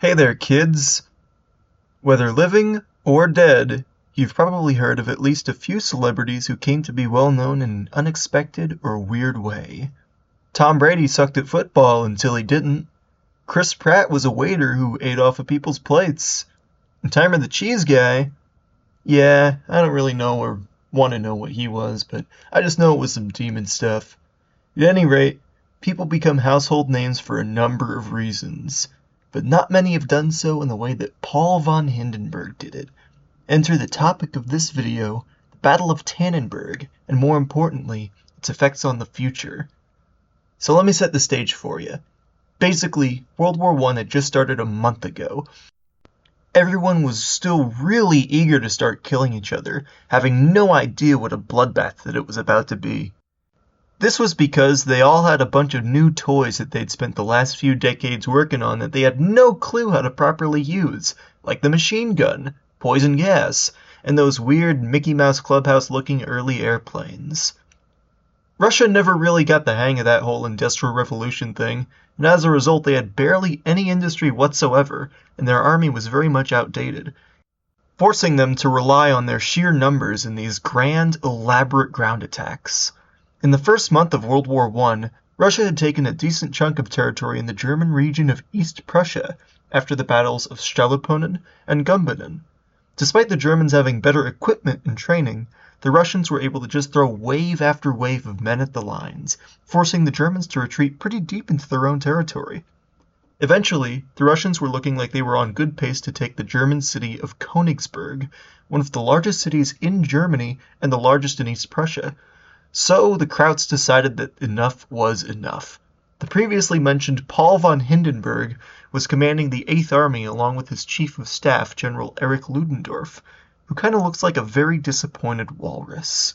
Hey there, kids! Whether living or dead, you've probably heard of at least a few celebrities who came to be well known in an unexpected or weird way. Tom Brady sucked at football until he didn't. Chris Pratt was a waiter who ate off of people's plates. And Timer the Cheese Guy, yeah, I don't really know or want to know what he was, but I just know it was some demon stuff. At any rate, people become household names for a number of reasons, but not many have done so in the way that Paul von Hindenburg did it. Enter the topic of this video, the Battle of Tannenberg, and more importantly, its effects on the future. So let me set the stage for you. Basically, World War I had just started a month ago. Everyone was still really eager to start killing each other, having no idea what a bloodbath that it was about to be. This was because they all had a bunch of new toys that they'd spent the last few decades working on that they had no clue how to properly use, like the machine gun, poison gas, and those weird Mickey Mouse Clubhouse looking early airplanes. Russia never really got the hang of that whole Industrial Revolution thing, and as a result they had barely any industry whatsoever, and their army was very much outdated, forcing them to rely on their sheer numbers in these grand, elaborate ground attacks. In the first month of World War I, Russia had taken a decent chunk of territory in the German region of East Prussia after the battles of Stallupönen and Gumbinnen. Despite the Germans having better equipment and training, the Russians were able to just throw wave after wave of men at the lines, forcing the Germans to retreat pretty deep into their own territory. Eventually, the Russians were looking like they were on good pace to take the German city of Königsberg, one of the largest cities in Germany and the largest in East Prussia. So the Krauts decided that enough was enough. The previously mentioned Paul von Hindenburg was commanding the 8th Army along with his chief of staff, General Erich Ludendorff, who kind of looks like a very disappointed walrus.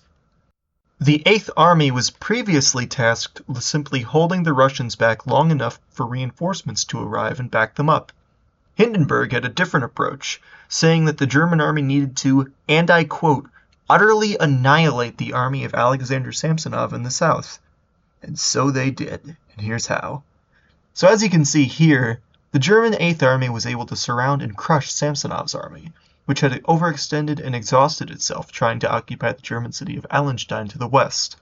The 8th Army was previously tasked with simply holding the Russians back long enough for reinforcements to arrive and back them up. Hindenburg had a different approach, saying that the German army needed to, and I quote, utterly annihilate the army of Alexander Samsonov in the south. And so they did, and here's how. So as you can see here, the German 8th Army was able to surround and crush Samsonov's army, which had overextended and exhausted itself trying to occupy the German city of Allenstein to the west.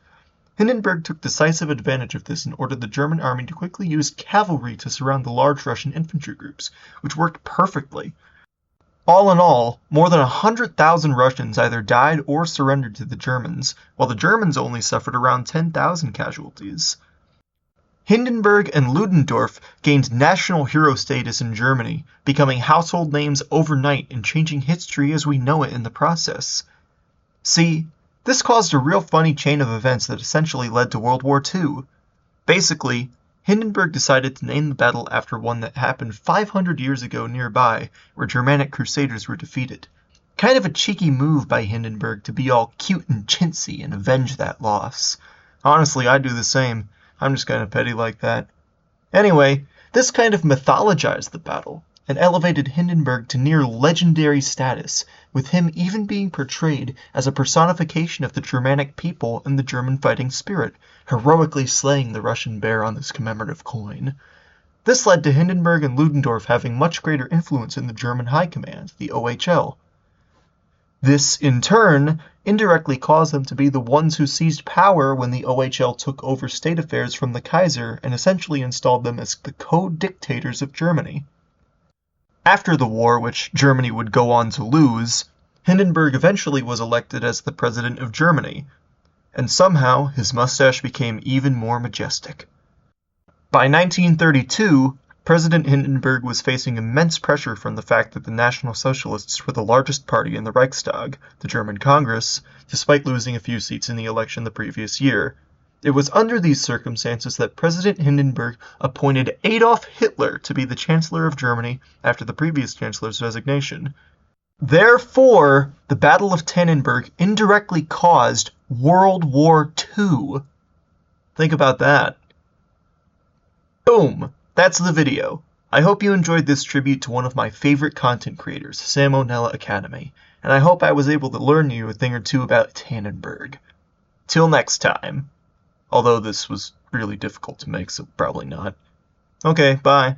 Hindenburg took decisive advantage of this and ordered the German army to quickly use cavalry to surround the large Russian infantry groups, which worked perfectly. All in all, more than 100,000 Russians either died or surrendered to the Germans, while the Germans only suffered around 10,000 casualties. Hindenburg and Ludendorff gained national hero status in Germany, becoming household names overnight and changing history as we know it in the process. See, this caused a real funny chain of events that essentially led to World War II. Basically, Hindenburg decided to name the battle after one that happened 500 years ago nearby, where Germanic crusaders were defeated. Kind of a cheeky move by Hindenburg to be all cute and chintzy and avenge that loss. Honestly, I'd do the same. I'm just kind of petty like that. Anyway, this kind of mythologized the battle, and elevated Hindenburg to near legendary status, with him even being portrayed as a personification of the Germanic people and the German fighting spirit, heroically slaying the Russian bear on this commemorative coin. This led to Hindenburg and Ludendorff having much greater influence in the German High Command, the OHL. This, in turn, indirectly caused them to be the ones who seized power when the OHL took over state affairs from the Kaiser and essentially installed them as the co-dictators of Germany. After the war, which Germany would go on to lose, Hindenburg eventually was elected as the President of Germany, and somehow his mustache became even more majestic. By 1932, President Hindenburg was facing immense pressure from the fact that the National Socialists were the largest party in the Reichstag, the German Congress, despite losing a few seats in the election the previous year. It was under these circumstances that President Hindenburg appointed Adolf Hitler to be the Chancellor of Germany after the previous Chancellor's resignation. Therefore, the Battle of Tannenberg indirectly caused World War II. Think about that. Boom! That's the video. I hope you enjoyed this tribute to one of my favorite content creators, Salmonella Academy, and I hope I was able to learn you a thing or two about Tannenberg. Till next time. Although this was really difficult to make, so probably not. Okay, bye.